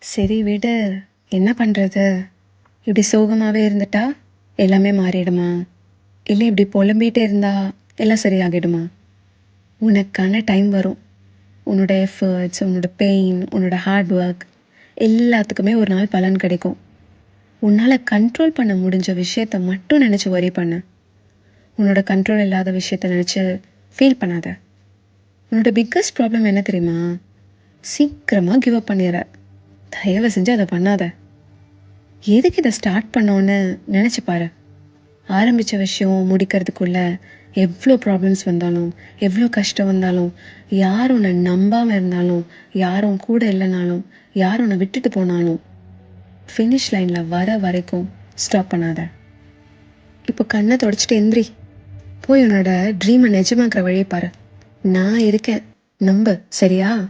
சரி விடு. என்ன பண்றது? இப்படி சோகமாவே இருந்துட்டா எல்லாமே மாறிடுமா? இல்ல இப்படி புலம்பிட்டே இருந்தா எல்லாம் சரியாகிடுமா? உனக்கான டைம் வரும். உன்னோட எஃபர்ட்ஸ், உன்னோட பெயின், உன்னோட ஹார்ட் ஒர்க் எல்லாத்துக்குமே ஒரு நாள் பலன் கிடைக்கும். உன்னால கண்ட்ரோல் பண்ண முடிஞ்ச விஷயத்த மட்டும் நினைச்சு worry பண்ணு. உன்னோட கண்ட்ரோல் இல்லாத விஷயத்த நினைச்சு ஃபீல் பண்ணாத. உன்னோட பிக்கஸ்ட் ப்ராப்ளம் என்ன தெரியுமா? சீக்கிரமா கிவ் அப் பண்ணிடுற. தயவு செஞ்சு அதை பண்ணாத. எதுக்கு இதை ஸ்டார்ட் பண்ணோன்னு நினைச்சு பாரு. ஆரம்பிச்ச விஷயம் முடிக்கிறதுக்குள்ள எவ்வளோ ப்ராப்ளம்ஸ் வந்தாலும், எவ்வளோ கஷ்டம் வந்தாலும், யார் உன்னை நம்பாம இருந்தாலும், யார் உன் கூட இல்லைனாலும், யார் உன்னை விட்டுட்டு போனாலும், ஃபினிஷ் லைன்ல வர வரைக்கும் ஸ்டாப் பண்ணாத. இப்போ கண்ணை தொடச்சிட்டு எந்திரி. போய் உன்னோட ட்ரீமை நிஜமாக்குற வழியை பாரு. நான் இருக்கேன், நம்பு. சரியா?